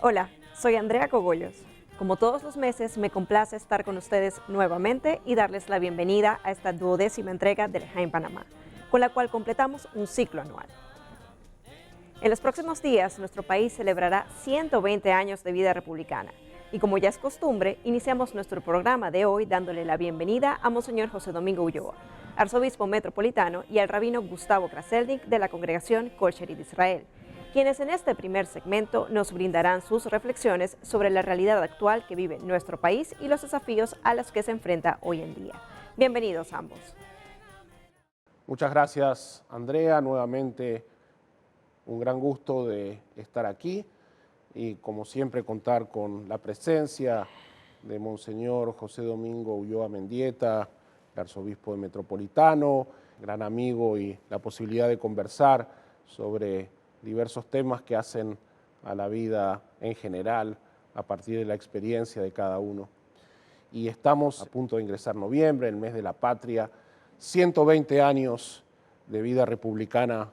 Hola, soy Andrea Cogollos. Como todos los meses, me complace estar con ustedes nuevamente y darles la bienvenida a esta 12ª entrega del Jaén Panamá, con la cual completamos un ciclo anual. En los próximos días, nuestro país celebrará 120 años de vida republicana. Y como ya es costumbre, iniciamos nuestro programa de hoy dándole la bienvenida a Monseñor José Domingo Ulloa, arzobispo metropolitano, y al rabino Gustavo Kraselnik de la Congregación Kol Sherit Israel, quienes en este primer segmento nos brindarán sus reflexiones sobre la realidad actual que vive nuestro país y los desafíos a los que se enfrenta hoy en día. Bienvenidos ambos. Muchas gracias, Andrea. Nuevamente un gran gusto de estar aquí y, como siempre, contar con la presencia de Monseñor José Domingo Ulloa Mendieta, el arzobispo de Metropolitano, gran amigo, y la posibilidad de conversar sobre diversos temas que hacen a la vida en general a partir de la experiencia de cada uno. Y estamos a punto de ingresar noviembre, el mes de la patria, 120 años de vida republicana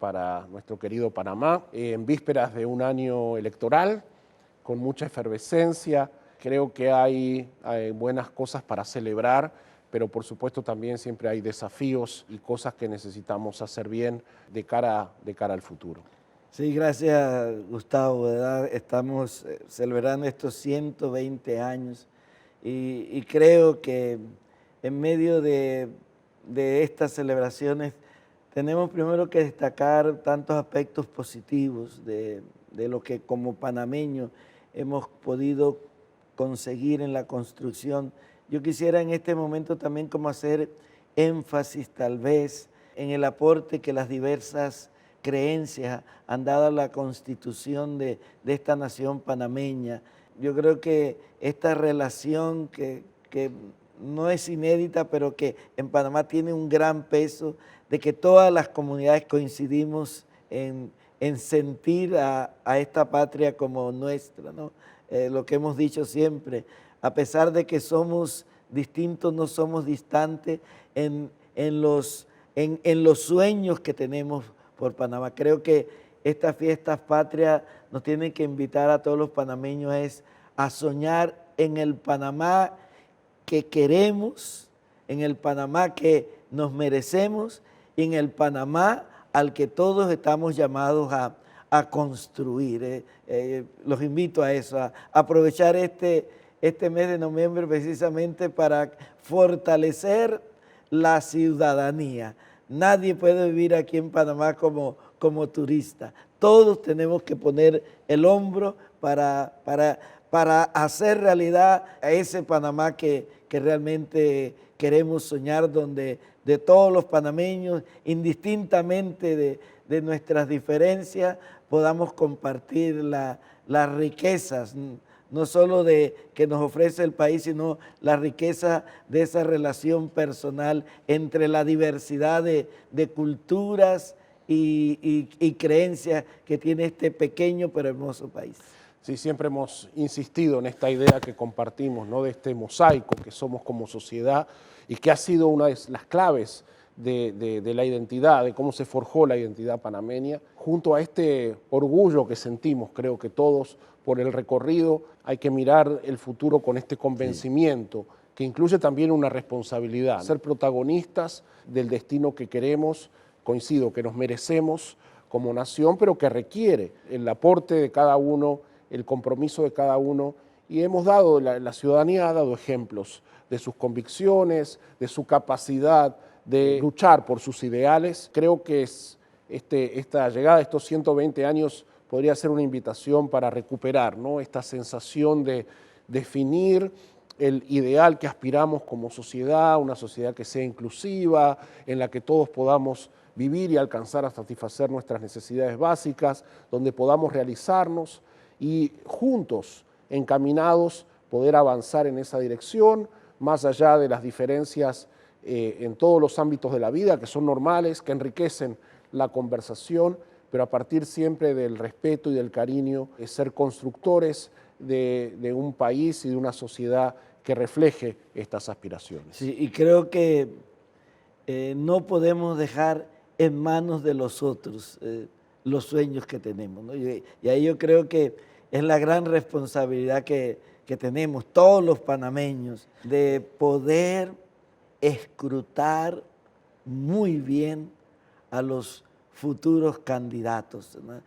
para nuestro querido Panamá, en vísperas de un año electoral con mucha efervescencia. Creo que hay buenas cosas para celebrar, pero por supuesto también siempre hay desafíos y cosas que necesitamos hacer bien de cara al futuro. Sí, gracias, Gustavo, ¿verdad? Estamos celebrando estos 120 años y creo que en medio de estas celebraciones tenemos primero que destacar tantos aspectos positivos de lo que como panameños hemos podido conseguir en la construcción. Yo quisiera en este momento también como hacer énfasis tal vez en el aporte que las diversas creencias han dado a la constitución de esta nación panameña. Yo creo que esta relación que no es inédita, pero que en Panamá tiene un gran peso, de que todas las comunidades coincidimos en sentir a esta patria como nuestra, ¿no? Lo que hemos dicho siempre, a pesar de que somos distintos, no somos distantes en los sueños que tenemos por Panamá. Creo que estas fiestas patrias nos tienen que invitar a todos los panameños a soñar en el Panamá que queremos, en el Panamá que nos merecemos y en el Panamá al que todos estamos llamados a construir. Los invito a eso, a aprovechar este mes de noviembre precisamente para fortalecer la ciudadanía. Nadie puede vivir aquí en Panamá como turista. Todos tenemos que poner el hombro para hacer realidad a ese Panamá que realmente queremos soñar, donde de todos los panameños, indistintamente de nuestras diferencias, podamos compartir las riquezas, no solo que nos ofrece el país, sino la riqueza de esa relación personal entre la diversidad de culturas y creencias que tiene este pequeño pero hermoso país. Sí, siempre hemos insistido en esta idea que compartimos, ¿no? De este mosaico que somos como sociedad y que ha sido una de las claves de la identidad, de cómo se forjó la identidad panameña, junto a este orgullo que sentimos, creo que todos, por el recorrido. Hay que mirar el futuro con este convencimiento, sí, que incluye también una responsabilidad, ser protagonistas del destino que queremos, coincido, que nos merecemos como nación, pero que requiere el aporte de cada uno, el compromiso de cada uno, y hemos dado, la ciudadanía ha dado ejemplos de sus convicciones, de su capacidad de luchar por sus ideales. Creo que esta llegada de estos 120 años podría ser una invitación para recuperar, ¿no? Esta sensación de definir el ideal que aspiramos como sociedad, una sociedad que sea inclusiva, en la que todos podamos vivir y alcanzar a satisfacer nuestras necesidades básicas, donde podamos realizarnos y juntos, encaminados, poder avanzar en esa dirección, más allá de las diferencias en todos los ámbitos de la vida, que son normales, que enriquecen la conversación, pero a partir siempre del respeto y del cariño, ser constructores de un país y de una sociedad que refleje estas aspiraciones. Sí, y creo que no podemos dejar en manos de los otros los sueños que tenemos, ¿no? Y ahí yo creo que es la gran responsabilidad que tenemos todos los panameños de poder escrutar muy bien a los futuros candidatos, ¿no?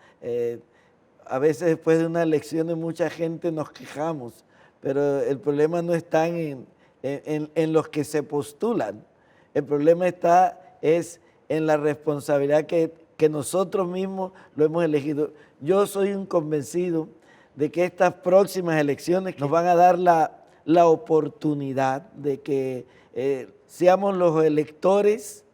A veces después de una elección mucha gente nos quejamos, pero el problema no está en los que se postulan. El problema es en la responsabilidad que nosotros mismos lo hemos elegido. Yo soy un convencido de que estas próximas elecciones nos van a dar la oportunidad de que seamos los electores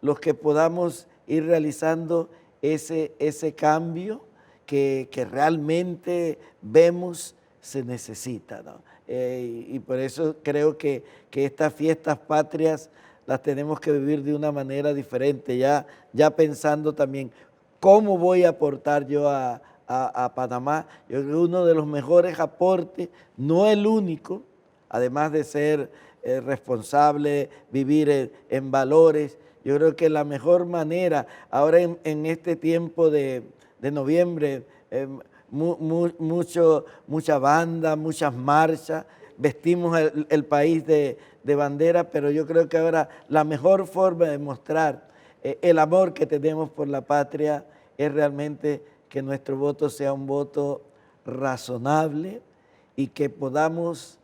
los que podamos ir realizando ese cambio que realmente vemos se necesita, ¿no? Y por eso creo que estas fiestas patrias las tenemos que vivir de una manera diferente, ya pensando también cómo voy a aportar yo a Panamá. Yo creo que uno de los mejores aportes, no el único, además de ser responsable, vivir en valores, yo creo que la mejor manera, ahora en este tiempo de noviembre, mucha banda, muchas marchas, vestimos el país de bandera, pero yo creo que ahora la mejor forma de mostrar el amor que tenemos por la patria es realmente que nuestro voto sea un voto razonable y que podamos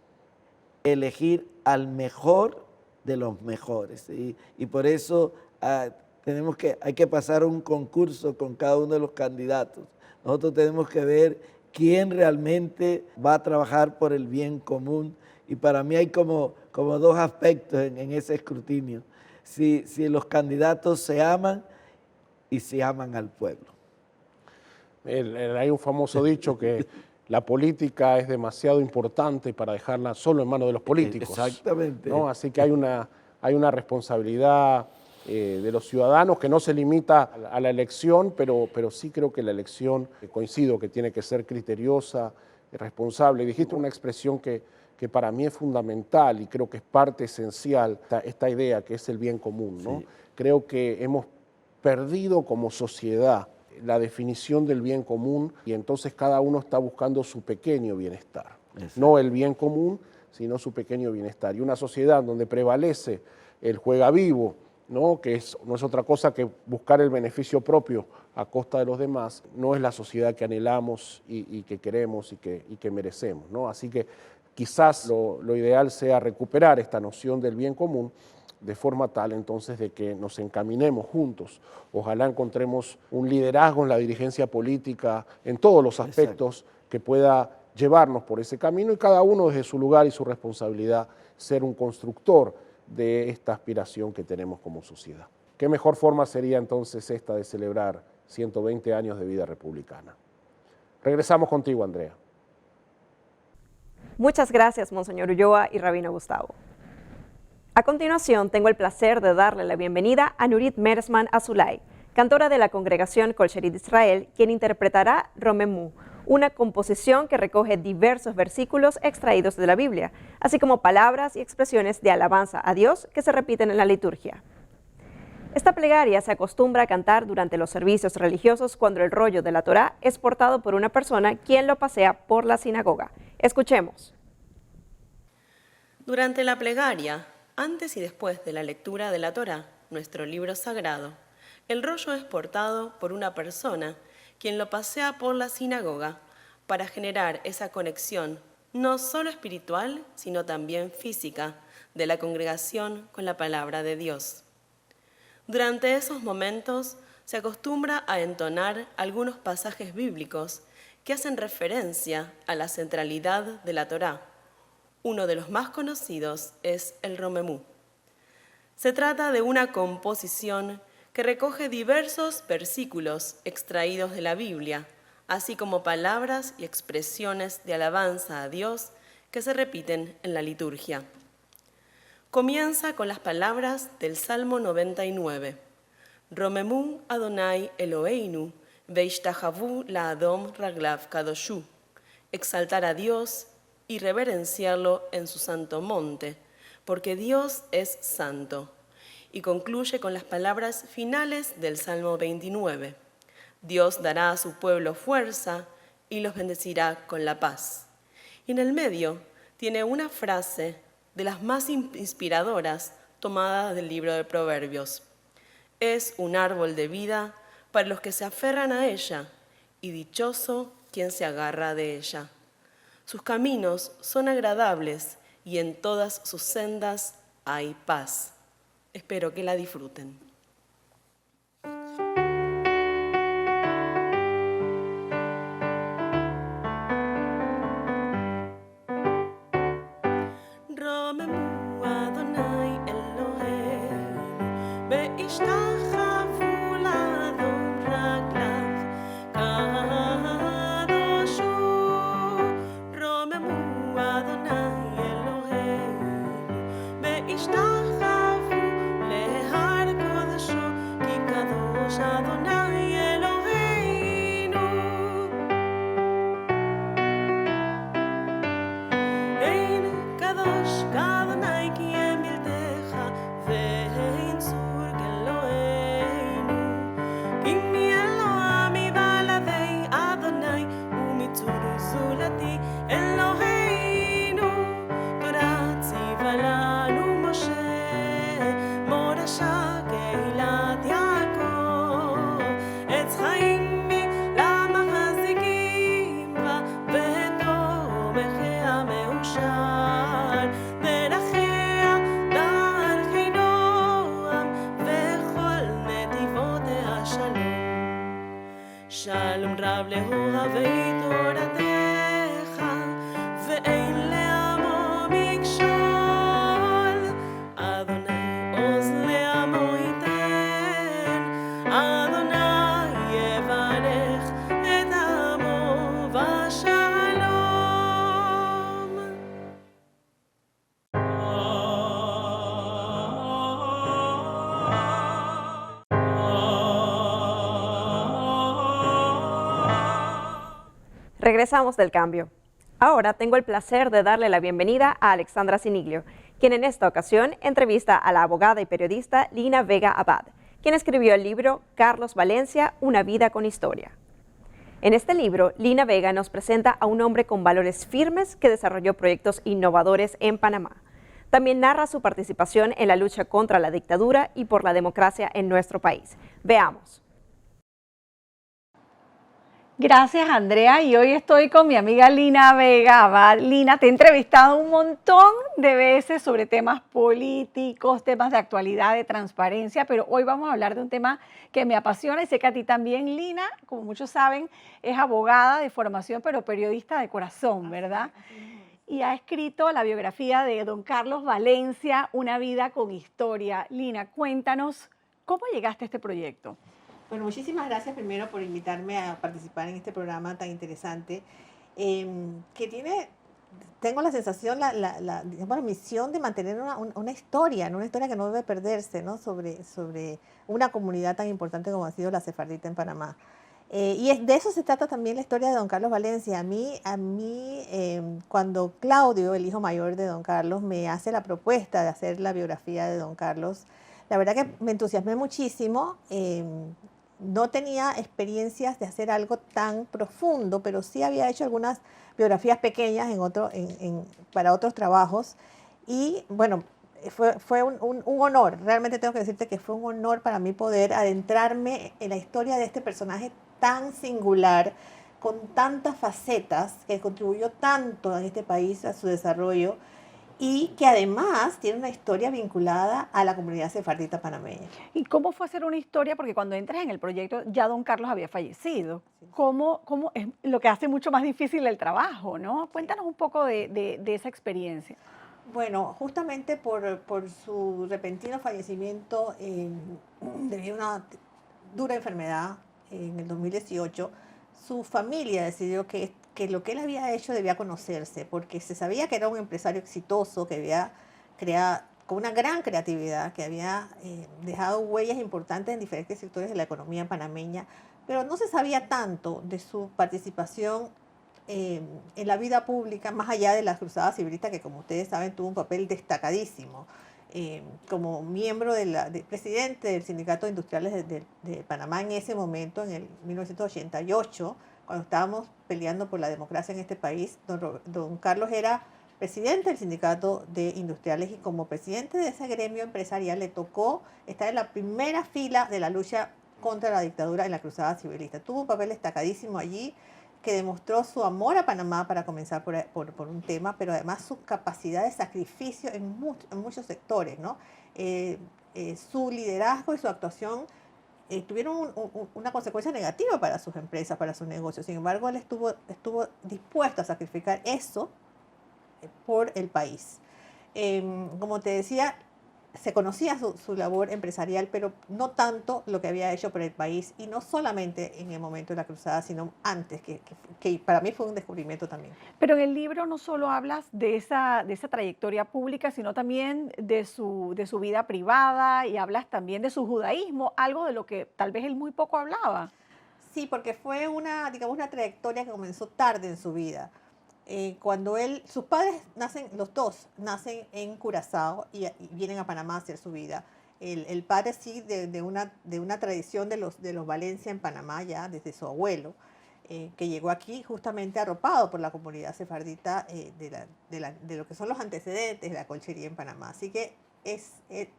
elegir al mejor de los mejores. Y por eso hay que pasar un concurso con cada uno de los candidatos. Nosotros tenemos que ver quién realmente va a trabajar por el bien común. Y para mí hay como dos aspectos en ese escrutinio. Si los candidatos se aman y si aman al pueblo. Hay un famoso dicho que la política es demasiado importante para dejarla solo en manos de los políticos. Exactamente. ¿No? Así que hay una responsabilidad de los ciudadanos que no se limita a la elección, pero sí creo que la elección, coincido, que tiene que ser criteriosa, responsable. Dijiste una expresión que para mí es fundamental y creo que es parte esencial, esta idea que es el bien común, ¿no? Sí. Creo que hemos perdido como sociedad la definición del bien común y entonces cada uno está buscando su pequeño bienestar. Exacto. No el bien común, sino su pequeño bienestar. Y una sociedad donde prevalece el juega vivo, ¿no? Que no es otra cosa que buscar el beneficio propio a costa de los demás, no es la sociedad que anhelamos y que queremos y que merecemos, ¿no? Así que quizás lo ideal sea recuperar esta noción del bien común de forma tal entonces de que nos encaminemos juntos. Ojalá encontremos un liderazgo en la dirigencia política en todos los aspectos. Exacto. Que pueda llevarnos por ese camino y cada uno desde su lugar y su responsabilidad ser un constructor de esta aspiración que tenemos como sociedad. ¿Qué mejor forma sería entonces esta de celebrar 120 años de vida republicana? Regresamos contigo, Andrea. Muchas gracias, Monseñor Ulloa y Rabino Gustavo. A continuación, tengo el placer de darle la bienvenida a Nurit Meresman Azulay, cantora de la congregación Kol Sherit Israel, quien interpretará Romemú, una composición que recoge diversos versículos extraídos de la Biblia, así como palabras y expresiones de alabanza a Dios que se repiten en la liturgia. Esta plegaria se acostumbra a cantar durante los servicios religiosos cuando el rollo de la Torá es portado por una persona quien lo pasea por la sinagoga. Escuchemos. Durante la plegaria, antes y después de la lectura de la Torá, nuestro libro sagrado, el rollo es portado por una persona quien lo pasea por la sinagoga para generar esa conexión no solo espiritual, sino también física de la congregación con la palabra de Dios. Durante esos momentos se acostumbra a entonar algunos pasajes bíblicos que hacen referencia a la centralidad de la Torá. Uno de los más conocidos es el Romemú. Se trata de una composición que recoge diversos versículos extraídos de la Biblia, así como palabras y expresiones de alabanza a Dios que se repiten en la liturgia. Comienza con las palabras del Salmo 99. Romemú Adonai Eloheinu, veishtachavu la'adom raglav kadoshu. Exaltar a Dios y reverenciarlo en su santo monte, porque Dios es santo. Y concluye con las palabras finales del Salmo 29. Dios dará a su pueblo fuerza y los bendecirá con la paz. Y en el medio tiene una frase de las más inspiradoras tomada del libro de Proverbios. Es un árbol de vida para los que se aferran a ella, y dichoso quien se agarra de ella. Sus caminos son agradables y en todas sus sendas hay paz. Espero que la disfruten. רוממו אדוני אלוהינו, והשתחוו לאדון רגליו, קדוש הוא. רוממו אדוני אלוהינו, והשתחוו להר קודשו, כי קדוש אדוני אלוהינו. אין קדוש כאדוני כי הם ילדיך, ואין צור כאלוהינו. כי מי אלוהי בלעדי אדוני, ומצור זולתי אלוהינו. תורה ציווה לנו משה, מורשה קהילת יעקב. עץ חיים היא למחזיקים בה, ותומכיה מאושר. דרכיה דרכי נועם, וכל נתיבותיה שלום. שלום רב לאוהבי תורתך, ואין לעמו מכשול. אדוני עוז לעמו ייתן, אדוני יברך את עמו בשלום. Regresamos del cambio. Ahora tengo el placer de darle la bienvenida a Alexandra Siniglio, quien en esta ocasión entrevista a la abogada y periodista Lina Vega Abad, quien escribió el libro Carlos Valencia, una vida con historia. En este libro, Lina Vega nos presenta a un hombre con valores firmes que desarrolló proyectos innovadores en Panamá. También narra su participación en la lucha contra la dictadura y por la democracia en nuestro país. Veamos. Gracias, Andrea, y hoy estoy con mi amiga Lina Vega Abad. Lina, te he entrevistado un montón de veces sobre temas políticos, temas de actualidad, de transparencia, pero hoy vamos a hablar de un tema que me apasiona y sé que a ti también. Lina, como muchos saben, es abogada de formación, pero periodista de corazón, ¿verdad? Y ha escrito la biografía de don Carlos Valencia, Una vida con historia. Lina, cuéntanos, ¿cómo llegaste a este proyecto? Bueno, muchísimas gracias primero por invitarme a participar en este programa tan interesante, que tengo la sensación, digamos, la misión de mantener una historia, ¿no? Una historia que no debe perderse, ¿no? Sobre una comunidad tan importante como ha sido la sefardita en Panamá. De eso se trata también la historia de don Carlos Valencia. A mí cuando Claudio, el hijo mayor de don Carlos, me hace la propuesta de hacer la biografía de don Carlos, la verdad que me entusiasmé muchísimo. No tenía experiencias de hacer algo tan profundo, pero sí había hecho algunas biografías pequeñas para otros trabajos. Y bueno, fue un honor, realmente tengo que decirte que fue un honor para mí poder adentrarme en la historia de este personaje tan singular, con tantas facetas, que contribuyó tanto en este país a su desarrollo, y que además tiene una historia vinculada a la comunidad sefardita panameña. ¿Y cómo fue hacer una historia? Porque cuando entras en el proyecto ya don Carlos había fallecido. Sí. ¿Cómo es lo que hace mucho más difícil el trabajo, ¿no? Cuéntanos un poco de esa experiencia. Bueno, justamente por su repentino fallecimiento debido a una dura enfermedad en el 2018, su familia decidió que lo que él había hecho debía conocerse, porque se sabía que era un empresario exitoso, que había creado con una gran creatividad, que había dejado huellas importantes en diferentes sectores de la economía panameña, pero no se sabía tanto de su participación en la vida pública, más allá de las cruzadas civilistas, que como ustedes saben tuvo un papel destacadísimo. Como miembro presidente del Sindicato de Industriales de Panamá en ese momento, en el 1988, cuando estábamos peleando por la democracia en este país, don Carlos era presidente del sindicato de industriales y como presidente de ese gremio empresarial le tocó estar en la primera fila de la lucha contra la dictadura en la cruzada civilista. Tuvo un papel destacadísimo allí que demostró su amor a Panamá para comenzar por un tema, pero además su capacidad de sacrificio en muchos sectores, ¿no? Su liderazgo y su actuación tuvieron una consecuencia negativa para sus empresas, para sus negocios. Sin embargo, él estuvo dispuesto a sacrificar eso por el país. Como te decía, se conocía su labor empresarial, pero no tanto lo que había hecho por el país, y no solamente en el momento de la cruzada, sino antes, que para mí fue un descubrimiento también. Pero en el libro no solo hablas de esa trayectoria pública, sino también de su vida privada, y hablas también de su judaísmo, algo de lo que tal vez él muy poco hablaba. Sí, porque fue digamos, una trayectoria que comenzó tarde en su vida. Cuando sus padres los dos nacen en Curazao y vienen a Panamá a hacer su vida. El padre sí de una tradición de los Valencia en Panamá ya desde su abuelo, que llegó aquí justamente arropado por la comunidad sefardita de lo que son los antecedentes de la colchería en Panamá. Así que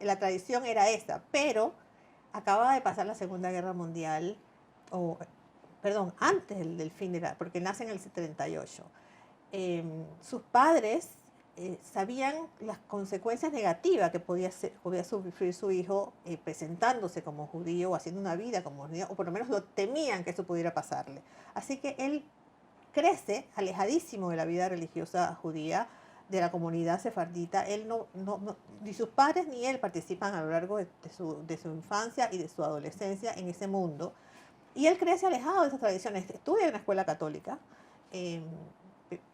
la tradición era esta, pero acaba de pasar la Segunda Guerra Mundial, antes del fin porque nace en el 78. Sus padres sabían las consecuencias negativas que podía sufrir su hijo presentándose como judío o haciendo una vida como judío, o por lo menos lo temían que eso pudiera pasarle. Así que él crece alejadísimo de la vida religiosa judía, de la comunidad sefardita. Ni sus padres ni él participan a lo largo de su infancia y de su adolescencia en ese mundo. Y él crece alejado de esas tradiciones. Estudia en una escuela católica,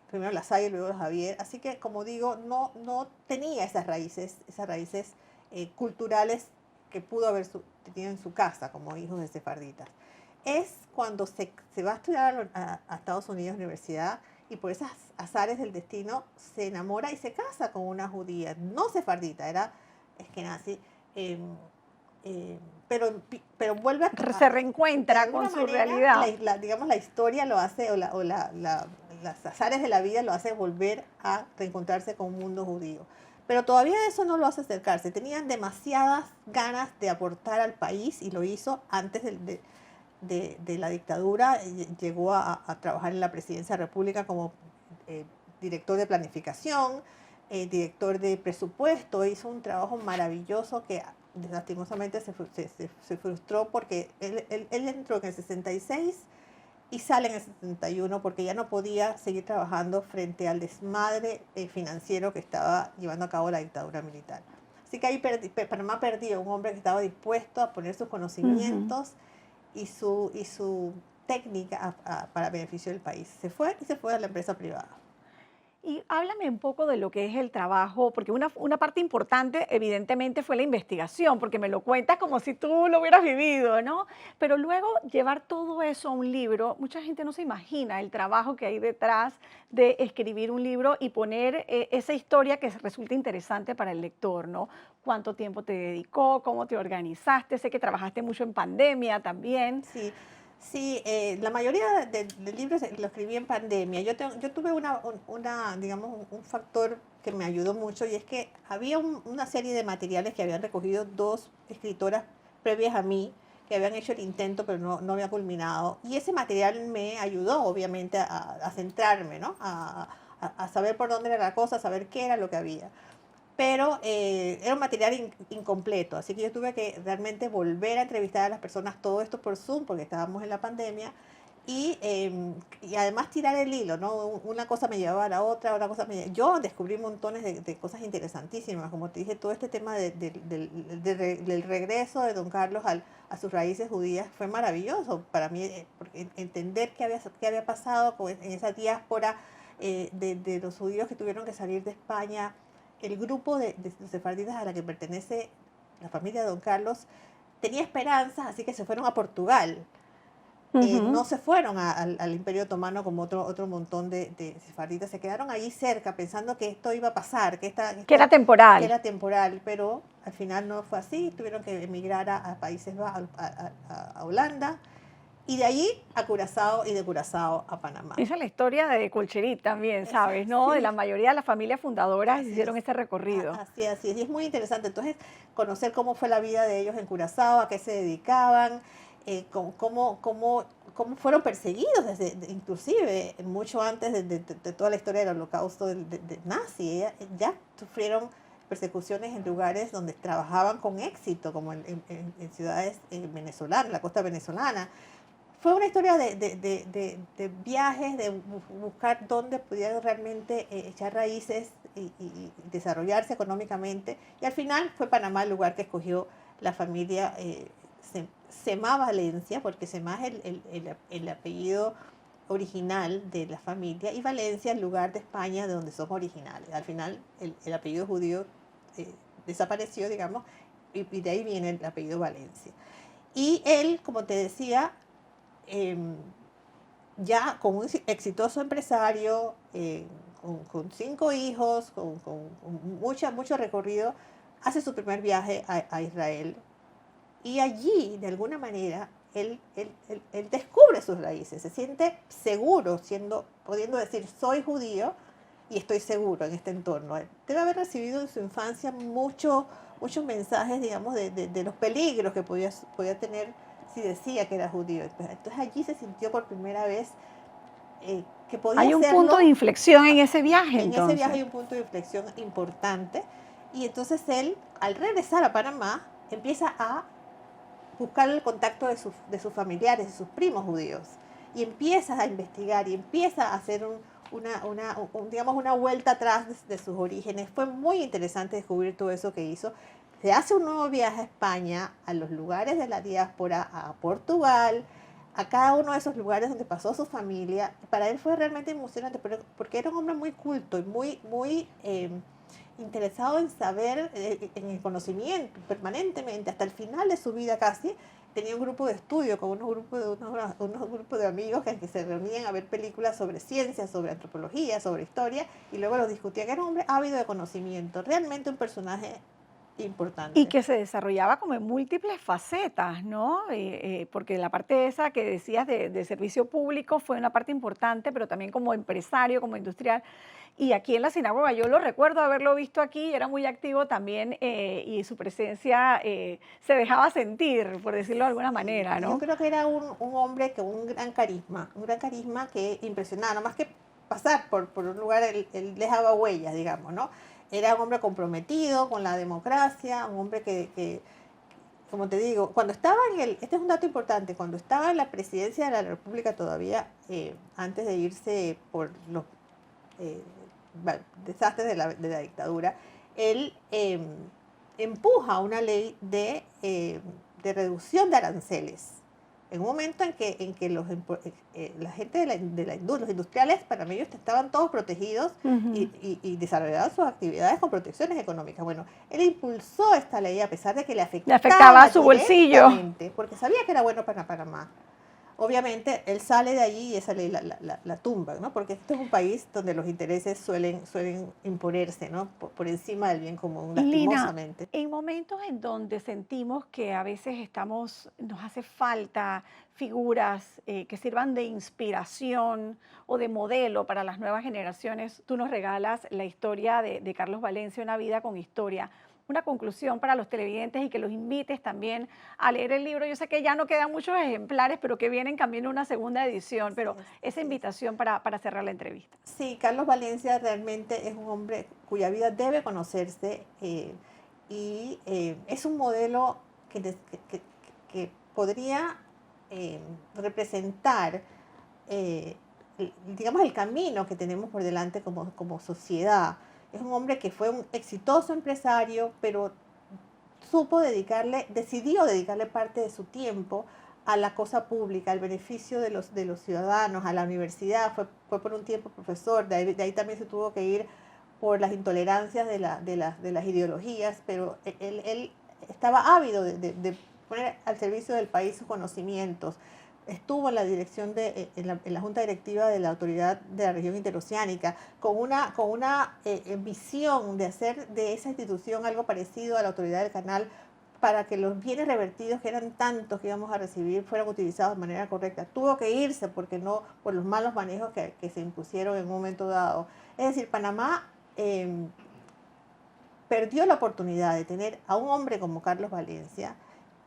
primero La Salle y luego la Javier, así que como digo, no tenía esas raíces culturales que pudo haber tenido en su casa como hijos de sefarditas. Es cuando se va a estudiar a Estados Unidos, universidad, y por esos azares del destino se enamora y se casa con una judía, no sefardita, era eskenazi, pero vuelve se reencuentra con su realidad. Digamos, la historia lo hace, las azares de la vida lo hace volver a reencontrarse con un mundo judío. Pero todavía eso no lo hace acercarse. Tenían demasiadas ganas de aportar al país y lo hizo antes de la dictadura. Llegó a trabajar en la Presidencia de la República como director de planificación, director de presupuesto. Hizo un trabajo maravilloso que lastimosamente se frustró porque él entró en el 66 y sale en el 71 porque ya no podía seguir trabajando frente al desmadre financiero que estaba llevando a cabo la dictadura militar. Así que ahí Panamá perdió un hombre que estaba dispuesto a poner sus conocimientos y su técnica para beneficio del país. Se fue a la empresa privada. Y háblame un poco de lo que es el trabajo, porque una parte importante evidentemente fue la investigación, porque me lo cuentas como si tú lo hubieras vivido, ¿no? Pero luego llevar todo eso a un libro, mucha gente no se imagina el trabajo que hay detrás de escribir un libro y poner esa historia que resulta interesante para el lector, ¿no? ¿Cuánto tiempo te dedicó? ¿Cómo te organizaste? Sé que trabajaste mucho en pandemia también. Sí, la mayoría de libros lo escribí en pandemia. Yo tuve digamos, un factor que me ayudó mucho, y es que había una serie de materiales que habían recogido dos escritoras previas a mí, que habían hecho el intento pero no había culminado. Y ese material me ayudó, obviamente, a centrarme, ¿no? A saber por dónde era la cosa, a saber qué era lo que había. Pero era un material incompleto, así que yo tuve que realmente volver a entrevistar a las personas, todo esto por Zoom, porque estábamos en la pandemia, y además tirar el hilo, ¿no? Una cosa me llevaba a la otra, yo descubrí montones de cosas interesantísimas, como te dije, todo este tema del regreso de don Carlos a sus raíces judías fue maravilloso para mí, porque entender qué había pasado en esa diáspora de los judíos que tuvieron que salir de España. El grupo de sefarditas a la que pertenece la familia de don Carlos tenía esperanzas, así que se fueron a Portugal. No se fueron al Imperio Otomano como otro montón de sefarditas. Se quedaron allí cerca pensando que esto iba a pasar, que era temporal. Que era temporal, pero al final no fue así. Tuvieron que emigrar a Países Bajos, a Holanda. Y de allí a Curazao y de Curazao a Panamá. Esa es la historia de Colcherit también, ¿sabes? ¿No? Sí. De la mayoría de las familias fundadoras Así hicieron es. ese recorrido. Así es, y es muy interesante. Entonces, conocer cómo fue la vida de ellos en Curazao, a qué se dedicaban, cómo fueron perseguidos, inclusive mucho antes de toda la historia del holocausto de nazi. Ya sufrieron persecuciones en lugares donde trabajaban con éxito, como en ciudades venezolanas, la costa venezolana. Fue una historia de viajes, de buscar dónde pudieran realmente echar raíces y desarrollarse económicamente. Y al final fue Panamá el lugar que escogió la familia Semá Valencia, porque Semá es el apellido original de la familia, y Valencia el lugar de España de donde son originales. Al final el apellido judío desapareció, digamos, y de ahí viene el apellido Valencia. Y él, como te decía, ya como un exitoso empresario, con 5 hijos, con mucho recorrido, hace su primer viaje a Israel. Y allí, de alguna manera, él descubre sus raíces, se siente seguro, pudiendo decir, soy judío y estoy seguro en este entorno. Debe haber recibido en su infancia muchos mensajes, digamos, de los peligros que podía tener si decía que era judío. Entonces allí se sintió por primera vez que podía Hay un hacerlo. punto de inflexión en ese viaje, En entonces. ese viaje hay un punto de inflexión importante. Y entonces él, al regresar a Panamá, empieza a buscar el contacto de sus familiares, de sus primos judíos. Y empieza a investigar y empieza a hacer digamos, una vuelta atrás de sus orígenes. Fue muy interesante descubrir todo eso que hizo. Se hace un nuevo viaje a España, a los lugares de la diáspora, a Portugal, a cada uno de esos lugares donde pasó su familia. Para él fue realmente emocionante, porque era un hombre muy culto y muy interesado en saber, en el conocimiento permanentemente. Hasta el final de su vida casi tenía un grupo de estudio con unos grupos de amigos que se reunían a ver películas sobre ciencia, sobre antropología, sobre historia, y luego los discutían. Era un hombre ávido de conocimiento, realmente un personaje importante. Y que se desarrollaba como en múltiples facetas, ¿no? Porque la parte esa que decías de servicio público fue una parte importante, pero también como empresario, como industrial. Y aquí en la sinagoga, yo lo recuerdo haberlo visto aquí, era muy activo también y su presencia se dejaba sentir, por decirlo de alguna manera, ¿no? Yo creo que era un hombre con un gran carisma que impresionaba, nada más que pasar por un lugar, él dejaba huellas, digamos, ¿no? Era un hombre comprometido con la democracia, un hombre que como te digo, cuando estaba este es un dato importante, cuando estaba en la presidencia de la República todavía, antes de irse por los desastres de la dictadura, él empuja una ley de reducción de aranceles. En un momento en que la gente los industriales panameños estaban todos protegidos y desarrollaban sus actividades con protecciones económicas. Bueno, él impulsó esta ley a pesar de que le afectaba su bolsillo. Porque sabía que era bueno para Panamá. Obviamente, él sale de allí y esa ley la tumba, ¿no? Porque este es un país donde los intereses suelen imponerse, ¿no? Por encima del bien común, lastimosamente. Lina, en momentos en donde sentimos que a veces nos hace falta figuras que sirvan de inspiración o de modelo para las nuevas generaciones, tú nos regalas la historia de Carlos Valencia, Una vida con historia. Una conclusión para los televidentes y que los invites también a leer el libro. Yo sé que ya no quedan muchos ejemplares, pero que vienen cambiando una segunda edición, pero esa invitación para cerrar la entrevista. Sí, Carlos Valencia realmente es un hombre cuya vida debe conocerse y es un modelo que podría representar, digamos, el camino que tenemos por delante como sociedad. Es un hombre que fue un exitoso empresario, pero decidió dedicarle parte de su tiempo a la cosa pública, al beneficio de los ciudadanos, a la universidad. Fue por un tiempo profesor, de ahí también se tuvo que ir por las intolerancias de las ideologías, pero él estaba ávido de poner al servicio del país sus conocimientos. Estuvo en la dirección en la junta directiva de la autoridad de la región interoceánica con una visión de hacer de esa institución algo parecido a la autoridad del canal para que los bienes revertidos, que eran tantos que íbamos a recibir, fueran utilizados de manera correcta. Tuvo que irse por los malos manejos que se impusieron en un momento dado. Es decir, Panamá perdió la oportunidad de tener a un hombre como Carlos Valencia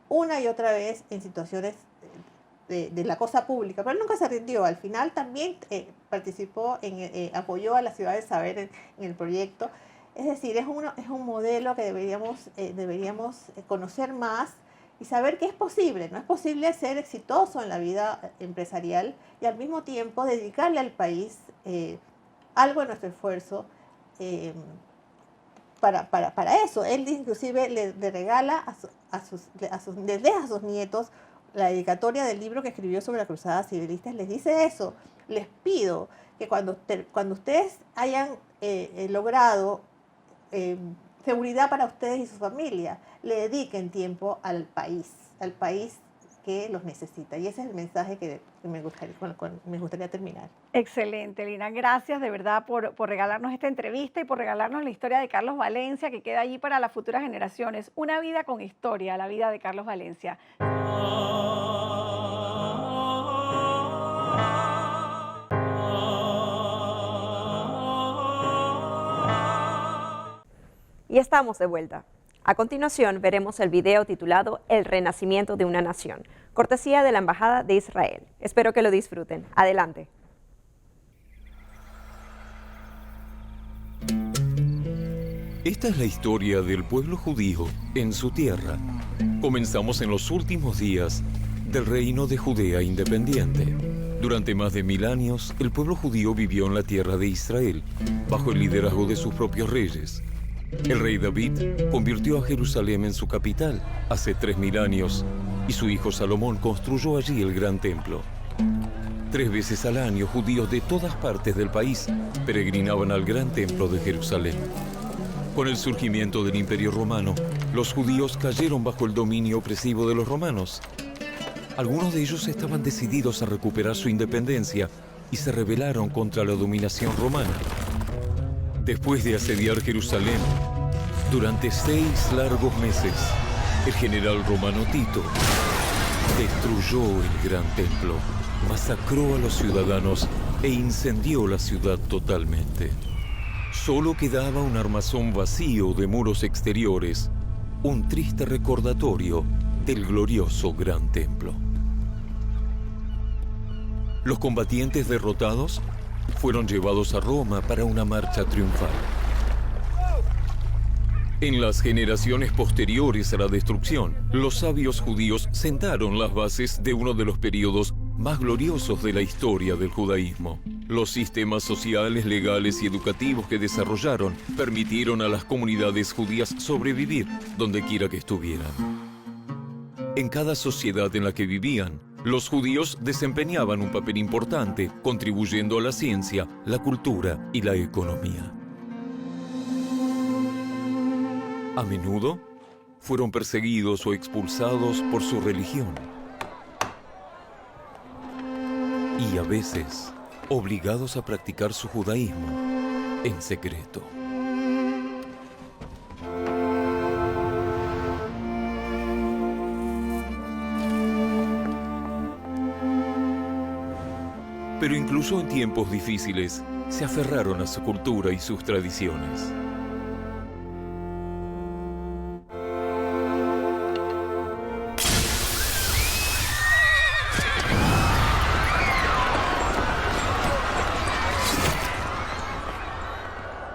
una y otra vez en situaciones de la cosa pública, pero él nunca se rindió. Al final también participó, apoyó a la Ciudad del Saber en el proyecto. Es decir, es un modelo que deberíamos conocer más y saber que es posible. No es posible ser exitoso en la vida empresarial y al mismo tiempo dedicarle al país algo de nuestro esfuerzo para eso. Él inclusive le regala les deja a sus nietos la dedicatoria del libro que escribió sobre la cruzada civilista. Les dice eso: les pido que cuando ustedes hayan logrado seguridad para ustedes y su familia, le dediquen tiempo al país que los necesita. Y ese es el mensaje que me gustaría terminar. Excelente, Lina. Gracias de verdad por regalarnos esta entrevista y por regalarnos la historia de Carlos Valencia, que queda allí para las futuras generaciones. Una vida con historia, la vida de Carlos Valencia. Y estamos de vuelta. A continuación veremos el video titulado El renacimiento de una nación, cortesía de la Embajada de Israel. Espero que lo disfruten. Adelante. Esta es la historia del pueblo judío en su tierra. Comenzamos en los últimos días del reino de Judea independiente. Durante más de 1000 años, el pueblo judío vivió en la tierra de Israel, bajo el liderazgo de sus propios reyes. El rey David convirtió a Jerusalén en su capital hace 3000 años y su hijo Salomón construyó allí el gran templo. 3 veces al año, judíos de todas partes del país peregrinaban al gran templo de Jerusalén. Con el surgimiento del Imperio Romano, los judíos cayeron bajo el dominio opresivo de los romanos. Algunos de ellos estaban decididos a recuperar su independencia y se rebelaron contra la dominación romana. Después de asediar Jerusalén, durante 6 largos meses, el general romano Tito destruyó el gran templo, masacró a los ciudadanos e incendió la ciudad totalmente. Solo quedaba un armazón vacío de muros exteriores, un triste recordatorio del glorioso gran templo. Los combatientes derrotados fueron llevados a Roma para una marcha triunfal. En las generaciones posteriores a la destrucción, los sabios judíos sentaron las bases de uno de los periodos más gloriosos de la historia del judaísmo. Los sistemas sociales, legales y educativos que desarrollaron permitieron a las comunidades judías sobrevivir donde quiera que estuvieran. En cada sociedad en la que vivían, los judíos desempeñaban un papel importante, contribuyendo a la ciencia, la cultura y la economía. A menudo, fueron perseguidos o expulsados por su religión. Y a veces, obligados a practicar su judaísmo en secreto. Pero incluso en tiempos difíciles, se aferraron a su cultura y sus tradiciones.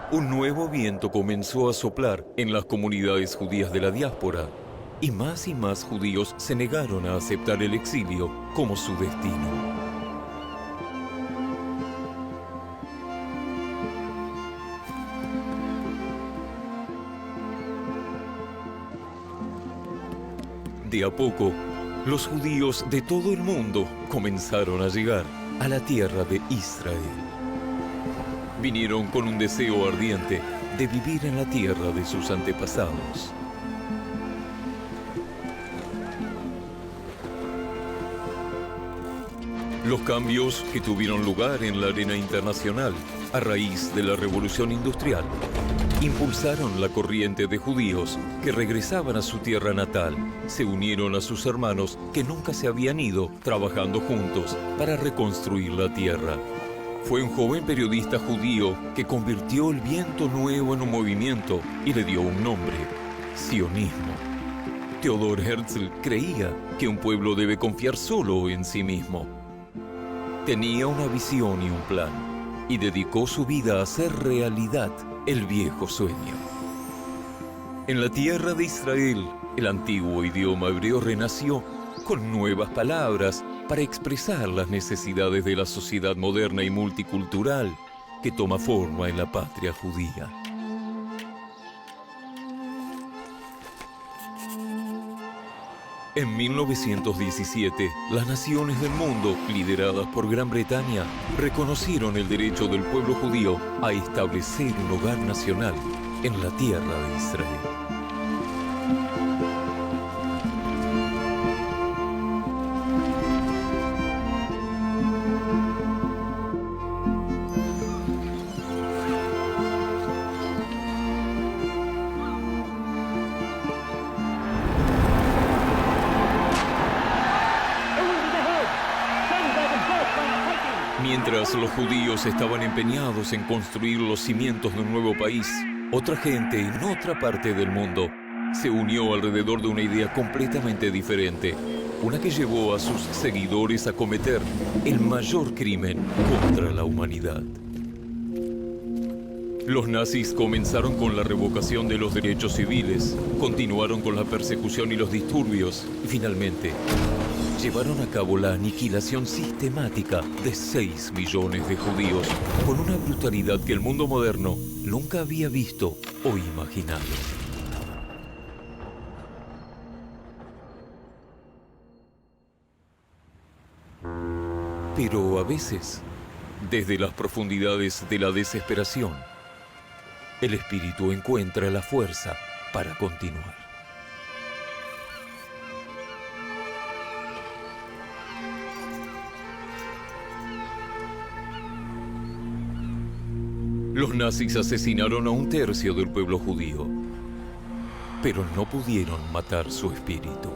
Un nuevo viento comenzó a soplar en las comunidades judías de la diáspora, y más judíos se negaron a aceptar el exilio como su destino. De a poco, los judíos de todo el mundo comenzaron a llegar a la tierra de Israel. Vinieron con un deseo ardiente de vivir en la tierra de sus antepasados. Los cambios que tuvieron lugar en la arena internacional a raíz de la Revolución Industrial, impulsaron la corriente de judíos que regresaban a su tierra natal. Se unieron a sus hermanos que nunca se habían ido, trabajando juntos para reconstruir la tierra. Fue un joven periodista judío que convirtió el viento nuevo en un movimiento y le dio un nombre: sionismo. Theodor Herzl creía que un pueblo debe confiar solo en sí mismo. Tenía una visión y un plan, y dedicó su vida a hacer realidad el viejo sueño. En la tierra de Israel, el antiguo idioma hebreo renació con nuevas palabras para expresar las necesidades de la sociedad moderna y multicultural que toma forma en la patria judía. En 1917, las naciones del mundo, lideradas por Gran Bretaña, reconocieron el derecho del pueblo judío a establecer un hogar nacional en la tierra de Israel. Mientras los judíos estaban empeñados en construir los cimientos de un nuevo país, otra gente en otra parte del mundo se unió alrededor de una idea completamente diferente, una que llevó a sus seguidores a cometer el mayor crimen contra la humanidad. Los nazis comenzaron con la revocación de los derechos civiles, continuaron con la persecución y los disturbios, y finalmente llevaron a cabo la aniquilación sistemática de 6 millones de judíos con una brutalidad que el mundo moderno nunca había visto o imaginado. Pero a veces, desde las profundidades de la desesperación, el espíritu encuentra la fuerza para continuar. Los nazis asesinaron a 1/3 del pueblo judío, pero no pudieron matar su espíritu.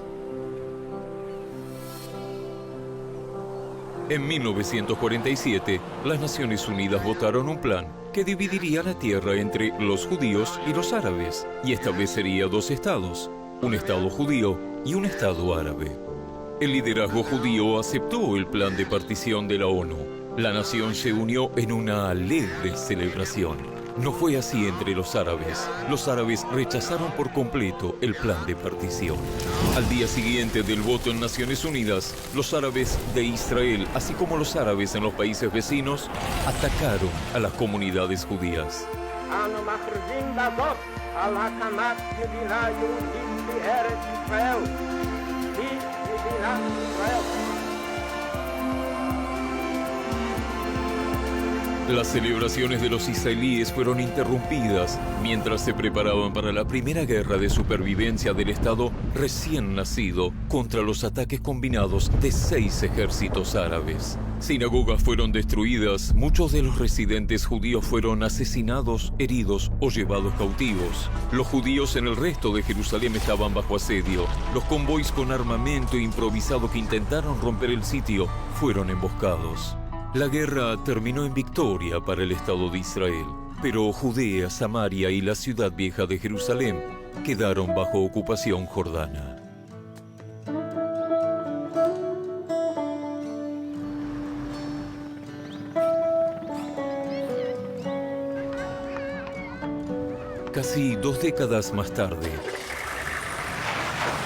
En 1947, las Naciones Unidas votaron un plan que dividiría la tierra entre los judíos y los árabes y establecería 2 estados, un estado judío y un estado árabe. El liderazgo judío aceptó el plan de partición de la ONU. La nación se unió en una alegre celebración. No fue así entre los árabes. Los árabes rechazaron por completo el plan de partición. Al día siguiente del voto en Naciones Unidas, los árabes de Israel, así como los árabes en los países vecinos, atacaron a las comunidades judías. Las celebraciones de los israelíes fueron interrumpidas mientras se preparaban para la primera guerra de supervivencia del Estado recién nacido contra los ataques combinados de 6 ejércitos árabes. Sinagogas fueron destruidas, muchos de los residentes judíos fueron asesinados, heridos o llevados cautivos. Los judíos en el resto de Jerusalén estaban bajo asedio. Los convoys con armamento improvisado que intentaron romper el sitio fueron emboscados. La guerra terminó en victoria para el Estado de Israel, pero Judea, Samaria y la ciudad vieja de Jerusalén quedaron bajo ocupación jordana. Casi 2 décadas más tarde,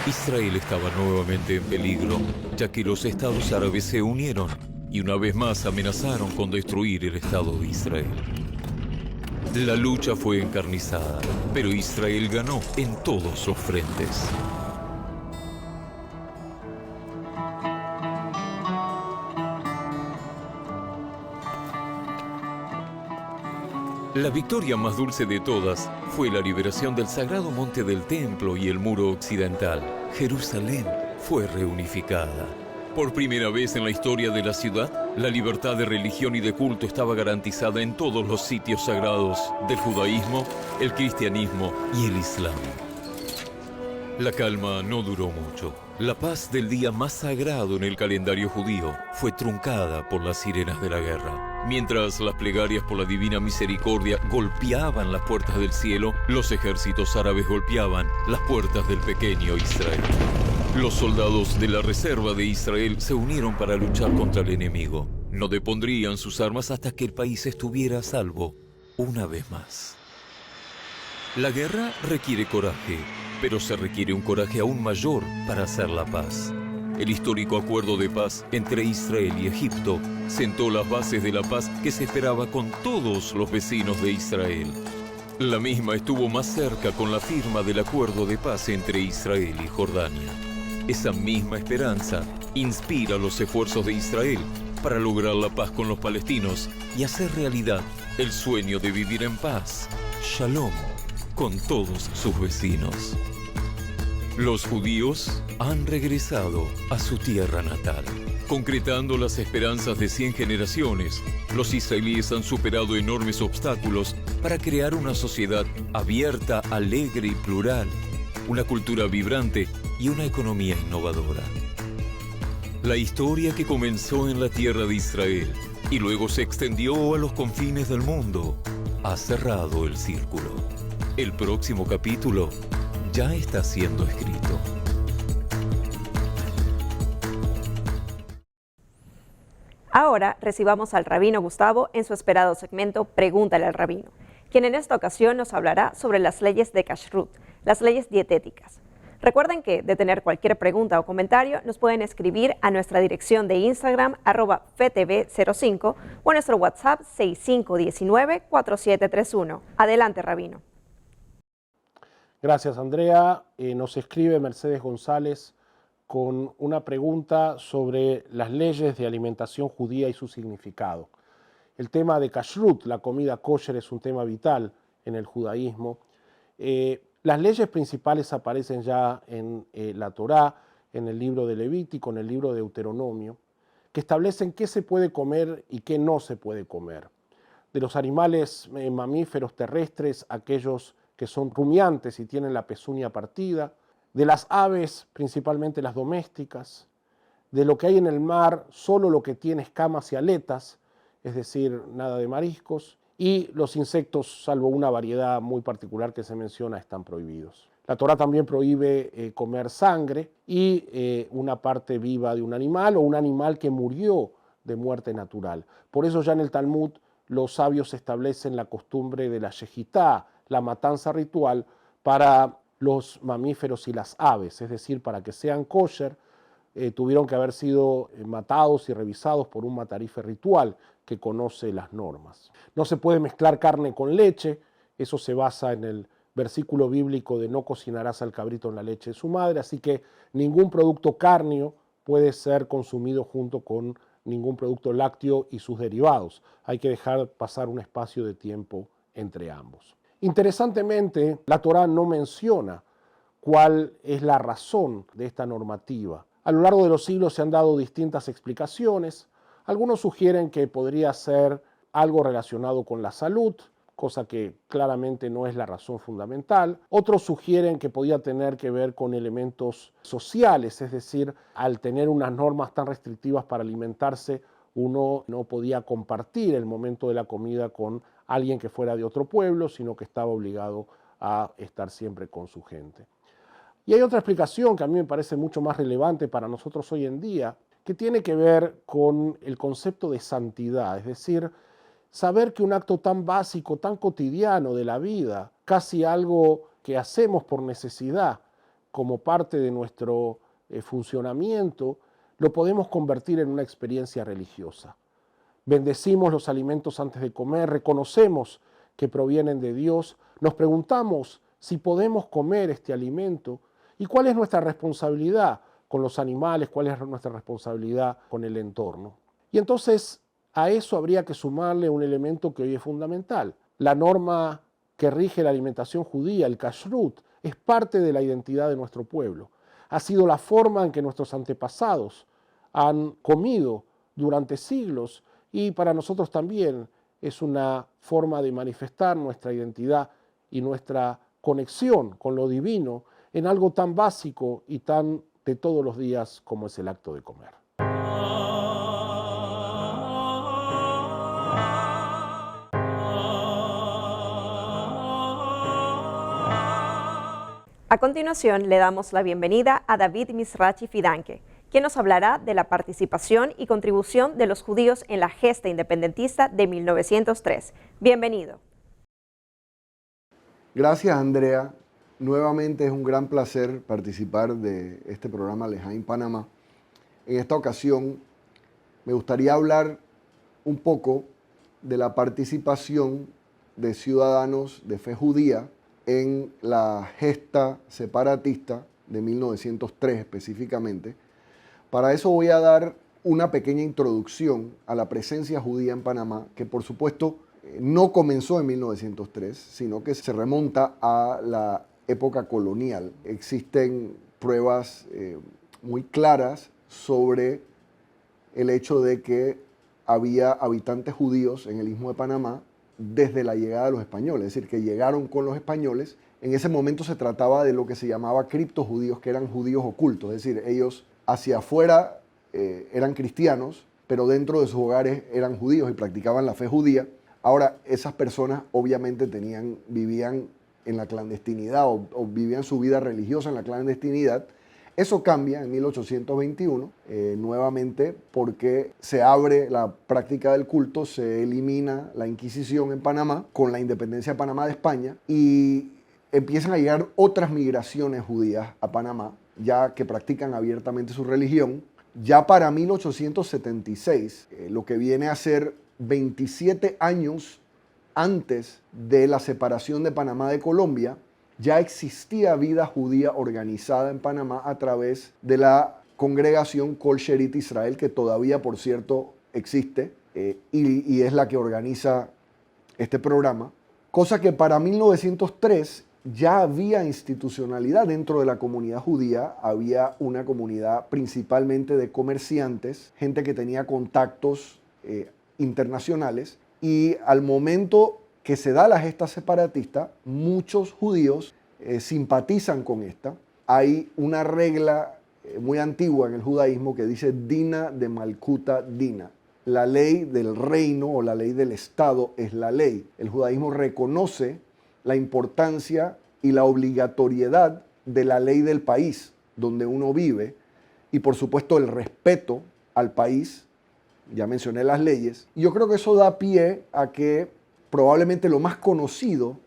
Israel estaba nuevamente en peligro, ya que los estados árabes se unieron y una vez más amenazaron con destruir el Estado de Israel. La lucha fue encarnizada, pero Israel ganó en todos los frentes. La victoria más dulce de todas fue la liberación del sagrado monte del templo y el muro occidental. Jerusalén fue reunificada. Por primera vez en la historia de la ciudad, la libertad de religión y de culto estaba garantizada en todos los sitios sagrados del judaísmo, el cristianismo y el islam. La calma no duró mucho. La paz del día más sagrado en el calendario judío fue truncada por las sirenas de la guerra. Mientras las plegarias por la divina misericordia golpeaban las puertas del cielo, los ejércitos árabes golpeaban las puertas del pequeño Israel. Los soldados de la reserva de Israel se unieron para luchar contra el enemigo. No depondrían sus armas hasta que el país estuviera a salvo, una vez más. La guerra requiere coraje, pero se requiere un coraje aún mayor para hacer la paz. El histórico acuerdo de paz entre Israel y Egipto sentó las bases de la paz que se esperaba con todos los vecinos de Israel. La misma estuvo más cerca con la firma del acuerdo de paz entre Israel y Jordania. Esa misma esperanza inspira los esfuerzos de Israel para lograr la paz con los palestinos y hacer realidad el sueño de vivir en paz, Shalom, con todos sus vecinos. Los judíos han regresado a su tierra natal. Concretando las esperanzas de 100 generaciones, los israelíes han superado enormes obstáculos para crear una sociedad abierta, alegre y plural, una cultura vibrante y una economía innovadora. La historia que comenzó en la tierra de Israel y luego se extendió a los confines del mundo ha cerrado el círculo. El próximo capítulo ya está siendo escrito. Ahora recibamos al rabino Gustavo en su esperado segmento Pregúntale al rabino, quien en esta ocasión nos hablará sobre las leyes de Kashrut, las leyes dietéticas. Recuerden que de tener cualquier pregunta o comentario nos pueden escribir a nuestra dirección de Instagram @FTV05 o a nuestro WhatsApp 6519-4731. Adelante, rabino. Gracias, Andrea. Nos escribe Mercedes González con una pregunta sobre las leyes de alimentación judía y su significado. El tema de kashrut, la comida kosher, es un tema vital en el judaísmo. Las leyes principales aparecen ya en la Torá, en el libro de Levítico, en el libro de Deuteronomio, que establecen qué se puede comer y qué no se puede comer. De los animales mamíferos terrestres, aquellos que son rumiantes y tienen la pezuña partida, de las aves, principalmente las domésticas, de lo que hay en el mar, solo lo que tiene escamas y aletas, es decir, nada de mariscos, y los insectos, salvo una variedad muy particular que se menciona, están prohibidos. La Torá también prohíbe comer sangre y una parte viva de un animal o un animal que murió de muerte natural. Por eso ya en el Talmud los sabios establecen la costumbre de la shejitá, la matanza ritual para los mamíferos y las aves, es decir, para que sean kosher, tuvieron que haber sido matados y revisados por un matarife ritual que conoce las normas. No se puede mezclar carne con leche, eso se basa en el versículo bíblico de no cocinarás al cabrito en la leche de su madre, así que ningún producto cárneo puede ser consumido junto con ningún producto lácteo y sus derivados. Hay que dejar pasar un espacio de tiempo entre ambos. Interesantemente, la Torá no menciona cuál es la razón de esta normativa. A lo largo de los siglos se han dado distintas explicaciones. Algunos sugieren que podría ser algo relacionado con la salud, cosa que claramente no es la razón fundamental. Otros sugieren que podía tener que ver con elementos sociales, es decir, al tener unas normas tan restrictivas para alimentarse, uno no podía compartir el momento de la comida con alguien que fuera de otro pueblo, sino que estaba obligado a estar siempre con su gente. Y hay otra explicación que a mí me parece mucho más relevante para nosotros hoy en día, que tiene que ver con el concepto de santidad, es decir, saber que un acto tan básico, tan cotidiano de la vida, casi algo que hacemos por necesidad, como parte de nuestro funcionamiento, lo podemos convertir en una experiencia religiosa. Bendecimos los alimentos antes de comer, reconocemos que provienen de Dios, nos preguntamos si podemos comer este alimento y cuál es nuestra responsabilidad con los animales, cuál es nuestra responsabilidad con el entorno. Y entonces a eso habría que sumarle un elemento que hoy es fundamental. La norma que rige la alimentación judía, el kashrut, es parte de la identidad de nuestro pueblo. Ha sido la forma en que nuestros antepasados han comido durante siglos, y para nosotros también es una forma de manifestar nuestra identidad y nuestra conexión con lo divino en algo tan básico y tan de todos los días como es el acto de comer. A continuación, le damos la bienvenida a David Mizrachi Fidanque, quien nos hablará de la participación y contribución de los judíos en la gesta independentista de 1903. Bienvenido. Gracias, Andrea. Nuevamente es un gran placer participar de este programa L'Echaim Panamá. En esta ocasión me gustaría hablar un poco de la participación de ciudadanos de fe judía en la gesta separatista de 1903 específicamente. Para eso voy a dar una pequeña introducción a la presencia judía en Panamá, que por supuesto no comenzó en 1903, sino que se remonta a la época colonial. Existen pruebas muy claras sobre el hecho de que había habitantes judíos en el Istmo de Panamá desde la llegada de los españoles, es decir, que llegaron con los españoles. En ese momento se trataba de lo que se llamaba criptojudíos, que eran judíos ocultos, es decir, ellos hacia afuera eran cristianos, pero dentro de sus hogares eran judíos y practicaban la fe judía. Ahora, esas personas obviamente vivían en la clandestinidad o vivían su vida religiosa en la clandestinidad. Eso cambia en 1821, nuevamente, porque se abre la práctica del culto, se elimina la Inquisición en Panamá con la independencia de Panamá de España y empiezan a llegar otras migraciones judías a Panamá, ya que practican abiertamente su religión. Ya para 1876, lo que viene a ser 27 años antes de la separación de Panamá de Colombia, ya existía vida judía organizada en Panamá a través de la congregación Kol Sherit Israel, que todavía, por cierto, existe y es la que organiza este programa. Cosa que para 1903 ya había institucionalidad dentro de la comunidad judía, había una comunidad principalmente de comerciantes, gente que tenía contactos internacionales, y al momento que se da la gesta separatista, muchos judíos simpatizan con esta. Hay una regla muy antigua en el judaísmo que dice Dina de Malkuta Dina. La ley del reino o la ley del Estado es la ley. El judaísmo reconoce la importancia y la obligatoriedad de la ley del país donde uno vive y por supuesto el respeto al país. Ya mencioné las leyes. Y yo creo que eso da pie a que probablemente lo más conocido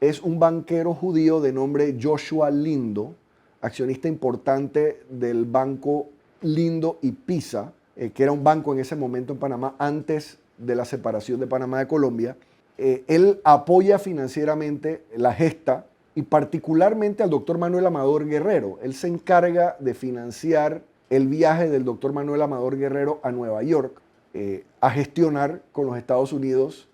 es un banquero judío de nombre Joshua Lindo, accionista importante del banco Lindo y Pisa, que era un banco en ese momento en Panamá antes de la separación de Panamá de Colombia. Él apoya financieramente la gesta y particularmente al doctor Manuel Amador Guerrero. Él se encarga de financiar el viaje del doctor Manuel Amador Guerrero a Nueva York a gestionar con los Estados Unidos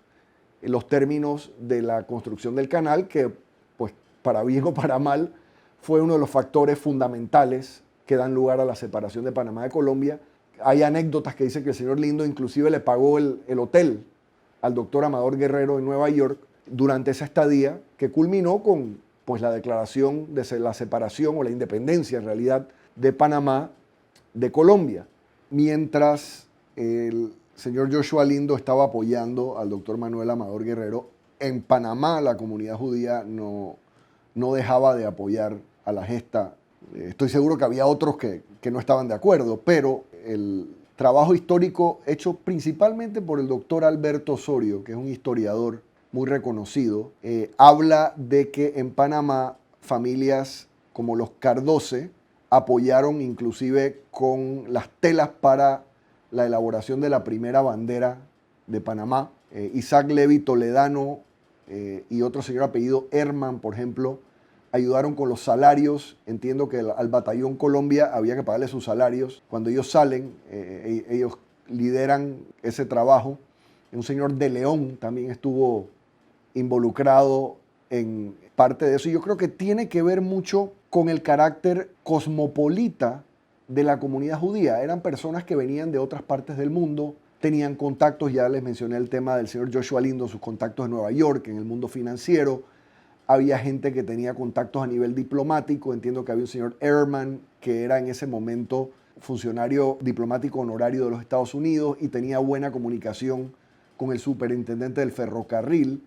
los términos de la construcción del canal, que pues para bien o para mal fue uno de los factores fundamentales que dan lugar a la separación de Panamá de Colombia. Hay anécdotas que dicen que el señor Lindo inclusive le pagó el hotel al doctor Amador Guerrero en Nueva York durante esa estadía, que culminó con pues, la declaración de la separación o la independencia en realidad de Panamá de Colombia. Mientras el señor Joshua Lindo estaba apoyando al doctor Manuel Amador Guerrero, en Panamá la comunidad judía no dejaba de apoyar a la gesta. Estoy seguro que había otros que no estaban de acuerdo, pero el trabajo histórico hecho principalmente por el doctor Alberto Osorio, que es un historiador muy reconocido, habla de que en Panamá familias como los Cardoce apoyaron inclusive con las telas para la elaboración de la primera bandera de Panamá. Isaac Levi Toledano y otro señor apellido Herman, por ejemplo, ayudaron con los salarios. Entiendo que al Batallón Colombia había que pagarle sus salarios. Cuando ellos salen, ellos lideran ese trabajo. Un señor de León también estuvo involucrado en parte de eso. Y yo creo que tiene que ver mucho con el carácter cosmopolita de la comunidad judía. Eran personas que venían de otras partes del mundo, tenían contactos, ya les mencioné el tema del señor Joshua Lindo, sus contactos en Nueva York, en el mundo financiero. Había gente que tenía contactos a nivel diplomático. Entiendo que había un señor Ehrman, que era en ese momento funcionario diplomático honorario de los Estados Unidos y tenía buena comunicación con el superintendente del ferrocarril,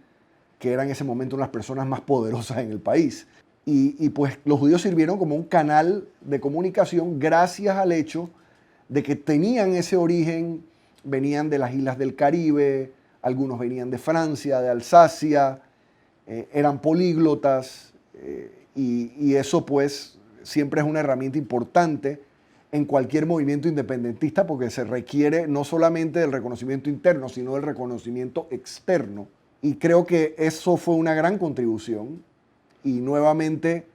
que era en ese momento una de las personas más poderosas en el país. Y pues los judíos sirvieron como un canal de comunicación gracias al hecho de que tenían ese origen, venían de las islas del Caribe, algunos venían de Francia, de Alsacia, eran políglotas, y eso pues siempre es una herramienta importante en cualquier movimiento independentista, porque se requiere no solamente del reconocimiento interno, sino del reconocimiento externo. Y creo que eso fue una gran contribución, y nuevamente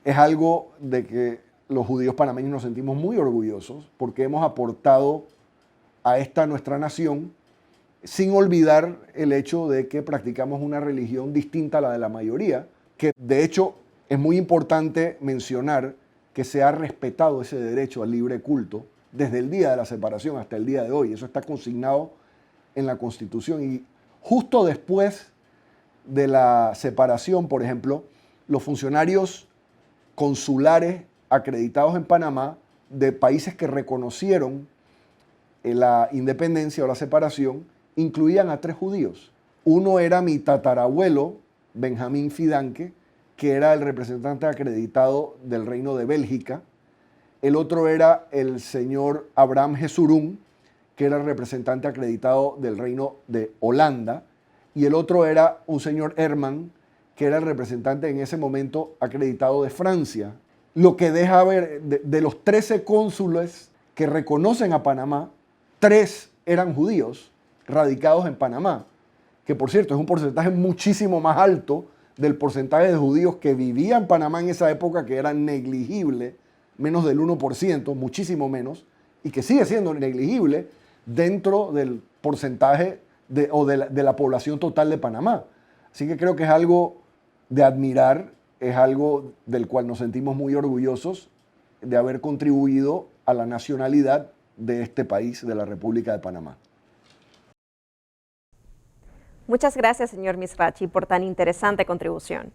es algo de que los judíos panameños nos sentimos muy orgullosos, porque hemos aportado a esta nuestra nación, sin olvidar el hecho de que practicamos una religión distinta a la de la mayoría, que de hecho es muy importante mencionar que se ha respetado ese derecho al libre culto desde el día de la separación hasta el día de hoy. Eso está consignado en la Constitución. Y justo después de la separación, por ejemplo, los funcionarios consulares acreditados en Panamá de países que reconocieron la independencia o la separación incluían a 3 judíos. Uno era mi tatarabuelo, Benjamín Fidanque, que era el representante acreditado del Reino de Bélgica. El otro era el señor Abraham Jesurún, que era el representante acreditado del Reino de Holanda. Y el otro era un señor Herman, que era el representante en ese momento acreditado de Francia. Lo que deja ver, de los 13 cónsules que reconocen a Panamá, 3 eran judíos radicados en Panamá, que por cierto es un porcentaje muchísimo más alto del porcentaje de judíos que vivían en Panamá en esa época, que era negligible, menos del 1%, muchísimo menos, y que sigue siendo negligible dentro del porcentaje de la población total de Panamá. Así que creo que es algo de admirar, es algo del cual nos sentimos muy orgullosos de haber contribuido a la nacionalidad de este país, de la República de Panamá. Muchas gracias, señor Misrachi, por tan interesante contribución.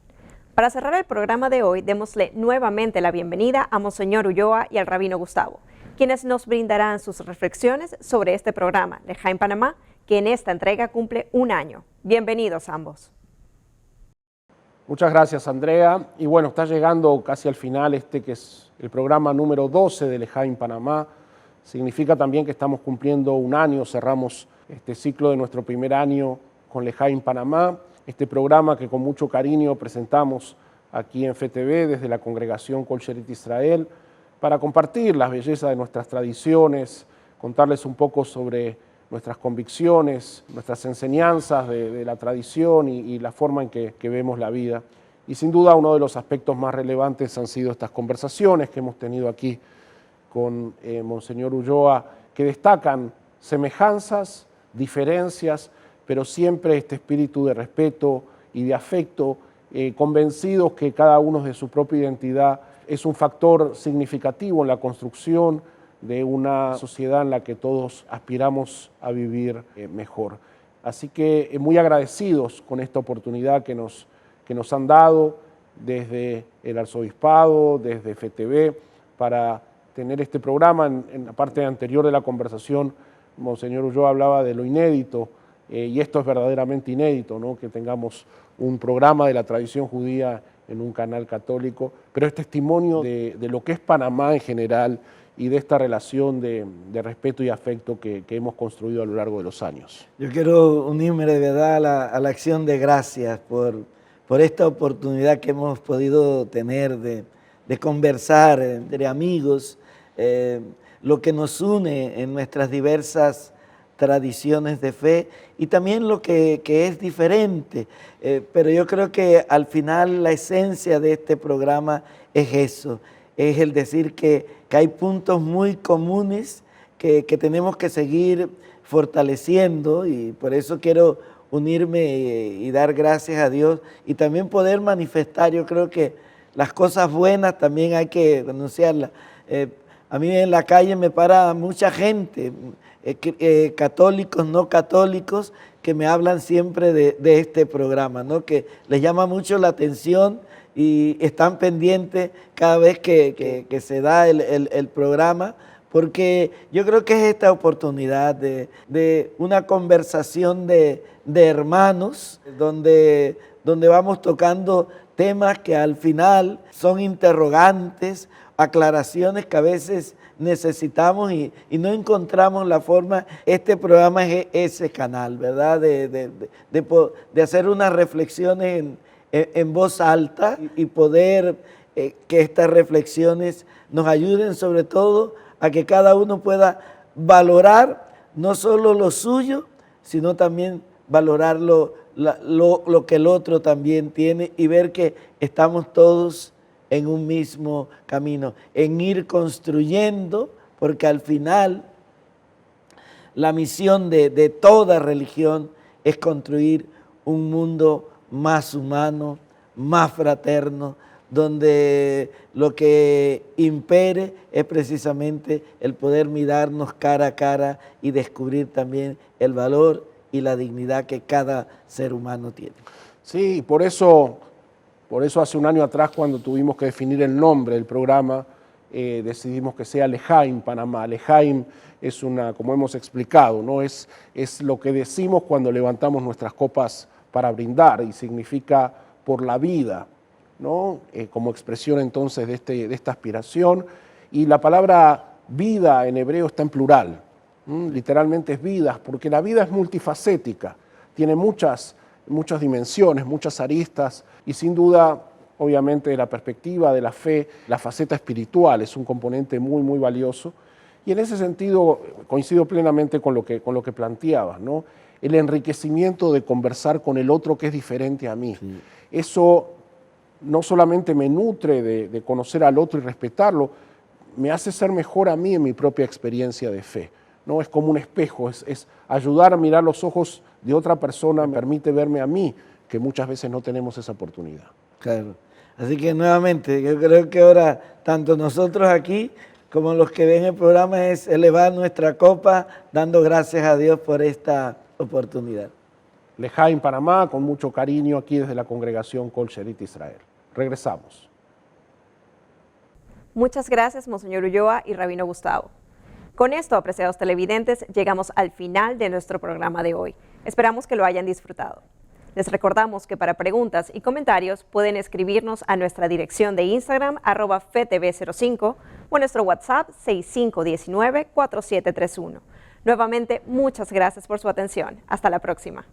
Para cerrar el programa de hoy, démosle nuevamente la bienvenida a Monseñor Ulloa y al Rabino Gustavo, quienes nos brindarán sus reflexiones sobre este programa, Lejaim Panamá, que en esta entrega cumple 1 año. Bienvenidos ambos. Muchas gracias, Andrea. Y bueno, está llegando casi al final que es el programa número 12 de Lejaim Panamá. Significa también que estamos cumpliendo 1 año, cerramos este ciclo de nuestro primer año con Lejaim Panamá, este programa que con mucho cariño presentamos aquí en FTV desde la congregación Kol Sherit Israel para compartir las bellezas de nuestras tradiciones, contarles un poco sobre nuestras convicciones, nuestras enseñanzas de la tradición y la forma en que vemos la vida. Y sin duda uno de los aspectos más relevantes han sido estas conversaciones que hemos tenido aquí con Monseñor Ulloa, que destacan semejanzas, diferencias, pero siempre este espíritu de respeto y de afecto, convencidos que cada uno de su propia identidad es un factor significativo en la construcción de una sociedad en la que todos aspiramos a vivir mejor. Así que muy agradecidos con esta oportunidad que nos han dado desde el Arzobispado, desde FTV, para tener este programa. En la parte anterior de la conversación, Monseñor Ulloa hablaba de lo inédito, y esto es verdaderamente inédito, ¿no? Que tengamos un programa de la tradición judía en un canal católico, pero es testimonio de lo que es Panamá en general y de esta relación de respeto y afecto que hemos construido a lo largo de los años. Yo quiero unirme de verdad a la acción de gracias por esta oportunidad que hemos podido tener de conversar entre amigos, lo que nos une en nuestras diversas tradiciones de fe y también lo que es diferente. Pero yo creo que al final la esencia de este programa es eso, es el decir que hay puntos muy comunes que tenemos que seguir fortaleciendo, y por eso quiero unirme y dar gracias a Dios y también poder manifestar. Yo creo que las cosas buenas también hay que denunciarlas. A mí en la calle me para mucha gente, católicos, no católicos, que me hablan siempre de este programa, ¿no? Que les llama mucho la atención y están pendientes cada vez que se da el programa, porque yo creo que es esta oportunidad de una conversación de hermanos, donde vamos tocando temas que al final son interrogantes, aclaraciones que a veces necesitamos y no encontramos la forma. Este programa es ese canal, ¿verdad? De hacer unas reflexiones en voz alta y poder que estas reflexiones nos ayuden sobre todo a que cada uno pueda valorar no solo lo suyo, sino también valorar lo que el otro también tiene y ver que estamos todos en un mismo camino, en ir construyendo, porque al final la misión de toda religión es construir un mundo más humano, más fraterno, donde lo que impere es precisamente el poder mirarnos cara a cara y descubrir también el valor y la dignidad que cada ser humano tiene. Sí, por eso hace un año atrás, cuando tuvimos que definir el nombre del programa, decidimos que sea Lejaim Panamá. Lejaim es como hemos explicado, ¿no? Es lo que decimos cuando levantamos nuestras copas para brindar y significa por la vida, ¿no? Como expresión entonces de esta aspiración. Y la palabra vida en hebreo está en plural, literalmente es vidas, porque la vida es multifacética, tiene muchas dimensiones, muchas aristas, y sin duda, obviamente, de la perspectiva de la fe, la faceta espiritual es un componente muy, muy valioso. Y en ese sentido coincido plenamente con lo que planteabas, ¿no? El enriquecimiento de conversar con el otro que es diferente a mí. Sí. Eso no solamente me nutre de conocer al otro y respetarlo, me hace ser mejor a mí en mi propia experiencia de fe, ¿no? Es como un espejo, es ayudar a mirar los ojos de otra persona, me permite verme a mí, que muchas veces no tenemos esa oportunidad. Claro. Así que nuevamente, yo creo que ahora, tanto nosotros aquí como los que ven el programa, es elevar nuestra copa, dando gracias a Dios por esta oportunidad. Lejaim Panamá, con mucho cariño aquí desde la congregación Kol Sherit Israel. Regresamos. Muchas gracias, Monseñor Ulloa y Rabino Gustavo. Con esto, apreciados televidentes, llegamos al final de nuestro programa de hoy. Esperamos que lo hayan disfrutado. Les recordamos que para preguntas y comentarios pueden escribirnos a nuestra dirección de Instagram @FETV05 o a nuestro WhatsApp 6519-4731. Nuevamente, muchas gracias por su atención. Hasta la próxima.